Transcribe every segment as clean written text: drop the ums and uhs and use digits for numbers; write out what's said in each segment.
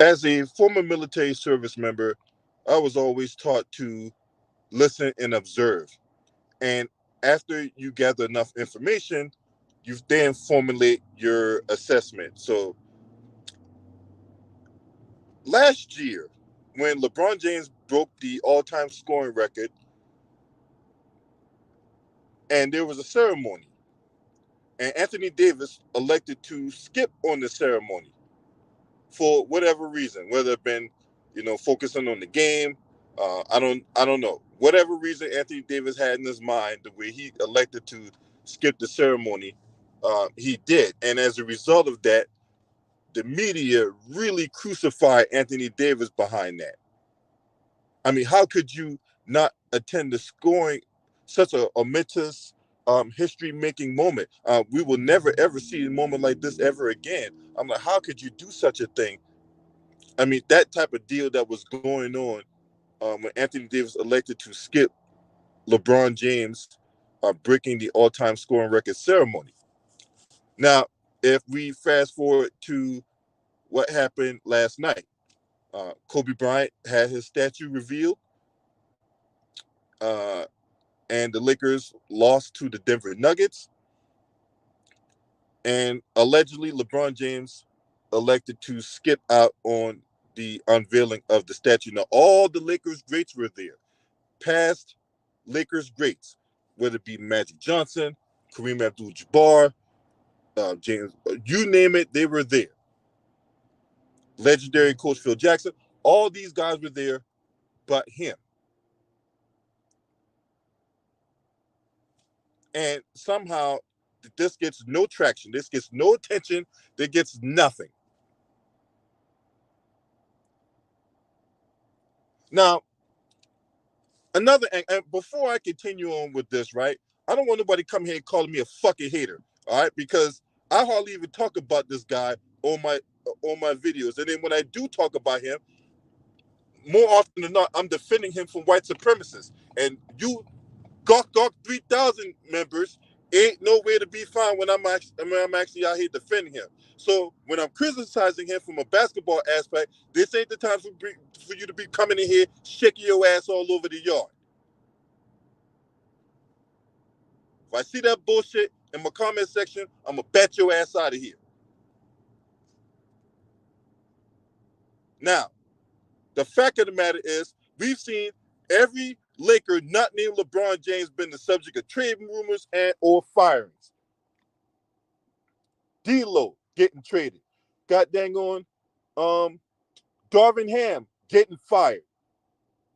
As a former military service member, I was always taught to listen and observe. And after you gather enough information, you then formulate your assessment. So last year, when LeBron James broke the all-time scoring record, and there was a ceremony, and Anthony Davis elected to skip on the ceremony for whatever reason, whether it been, focusing on the game. I don't know. Whatever reason Anthony Davis had in his mind, the way he elected to skip the ceremony, he did. And as a result of that, the media really crucified Anthony Davis behind that. I mean, how could you not attend the scoring, such a momentous, history-making moment? We will never, ever see a moment like this ever again. I'm like, how could you do such a thing? I mean, that type of deal that was going on when Anthony Davis elected to skip LeBron James breaking the all-time scoring record ceremony. Now, if we fast forward to what happened last night, Kobe Bryant had his statue revealed, uh, and the Lakers lost to the Denver Nuggets, and allegedly LeBron James elected to skip out on the unveiling of the statue. Now, all the Lakers greats were there, past Lakers greats, whether it be Magic Johnson, Kareem Abdul-Jabbar, James, you name it, they were there. Legendary coach Phil Jackson, all these guys were there, but him. And somehow this gets no traction. This gets no attention. This gets nothing. Now, and before I continue on with this, right, I don't want nobody come here and calling me a fucking hater, all right, because I hardly even talk about this guy on my videos. And then when I do talk about him, more often than not, I'm defending him from white supremacists. And you Gawk 3000 members ain't nowhere to be found when I'm actually out here defending him. So when I'm criticizing him from a basketball aspect, this ain't the time for you to be coming in here shaking your ass all over the yard. If I see that bullshit in my comment section, I'm gonna bat your ass out of here. Now, the fact of the matter is, we've seen every Laker not named LeBron James been the subject of trade rumors and or firings. D'Lo getting traded. God dang on, Darvin Ham getting fired.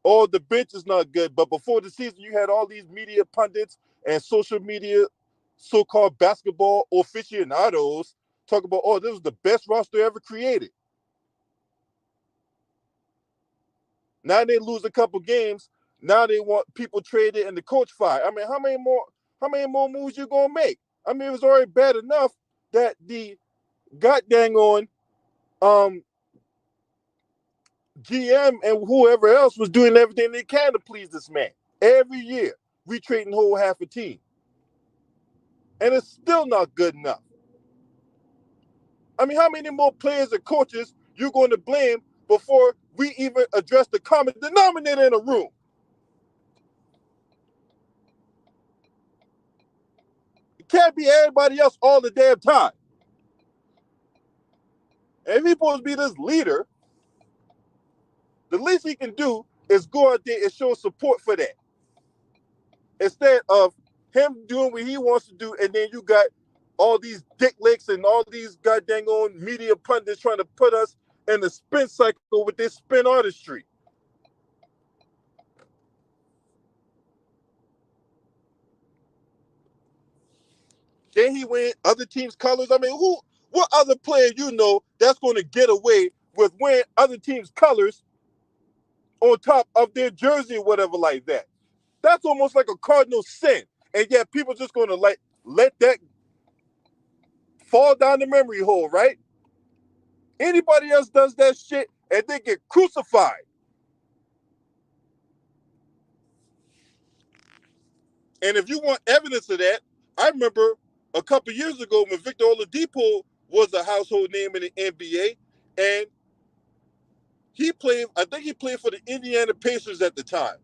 Oh, the bench is not good. But before the season, you had all these media pundits and social media so-called basketball aficionados talk about, oh, this was the best roster ever created. Now they lose a couple games. Now they want people traded and the coach fired. I mean, how many more moves you gonna make? I mean, it was already bad enough that the god dang on GM and whoever else was doing everything they can to please this man. Every year, we trading whole half a team. And it's still not good enough. I mean, how many more players and coaches you going to blame before we even address the common denominator in a room? It can't be everybody else all the damn time. And if he's supposed to be this leader, the least he can do is go out there and show support for that. Instead of him doing what he wants to do, and then you got all these dick licks and all these goddamn on media pundits trying to put us in the spin cycle with this spin artistry. Then he went other teams' colors. I mean, what other player you know that's going to get away with wearing other teams' colors on top of their jersey or whatever like that? That's almost like a cardinal sin. And yet people just going to let that fall down the memory hole, right? Anybody else does that shit and they get crucified. And if you want evidence of that, I remember a couple years ago when Victor Oladipo was a household name in the NBA, and I think he played for the Indiana Pacers at the time.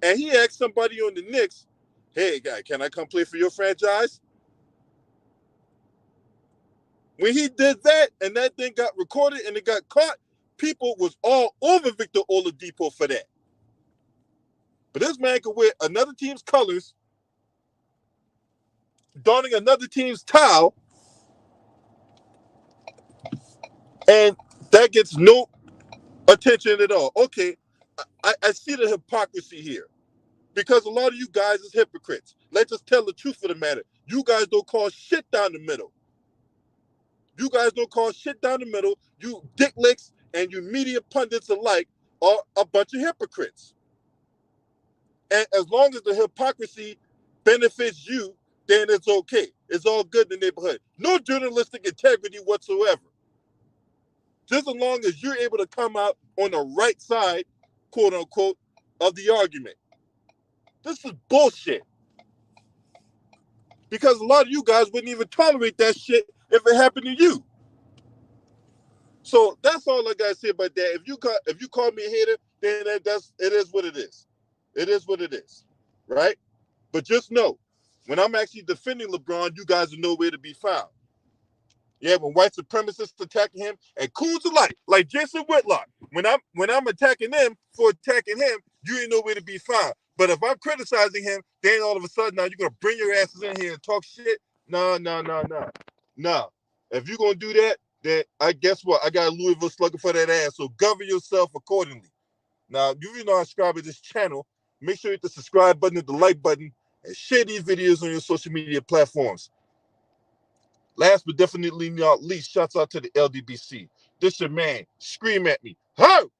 And he asked somebody on the Knicks, hey, guy, can I come play for your franchise? When he did that and that thing got recorded and it got caught, people was all over Victor Oladipo for that. But this man could wear another team's colors, donning another team's towel, and that gets no attention at all. Okay, I see the hypocrisy here. Because a lot of you guys is hypocrites. Let's just tell the truth of the matter. You guys don't call shit down the middle. You guys don't call shit down the middle. You dick licks and you media pundits alike are a bunch of hypocrites. And as long as the hypocrisy benefits you, then it's okay. It's all good in the neighborhood. No journalistic integrity whatsoever. Just as long as you're able to come out on the right side, quote unquote, of the argument. This is bullshit. Because a lot of you guys wouldn't even tolerate that shit if it happened to you. So that's all I gotta say about that. If you call me a hater, then it is what it is. It is what it is, right? But just know, when I'm actually defending LeBron, you guys are nowhere to be found. Yeah, when white supremacists attacking him and coons alike, like Jason Whitlock, when I'm attacking them for attacking him, you ain't nowhere to be found. But if I'm criticizing him, then all of a sudden now you're gonna bring your asses in here and talk shit. No. If you're gonna do that, then I guess what? I got a Louisville slugger for that ass. So govern yourself accordingly. Now, if you're not subscribed to this channel, make sure you hit the subscribe button, hit the like button, and share these videos on your social media platforms. Last but definitely not least, shouts out to the LDBC. This your man. Scream at me. Ho!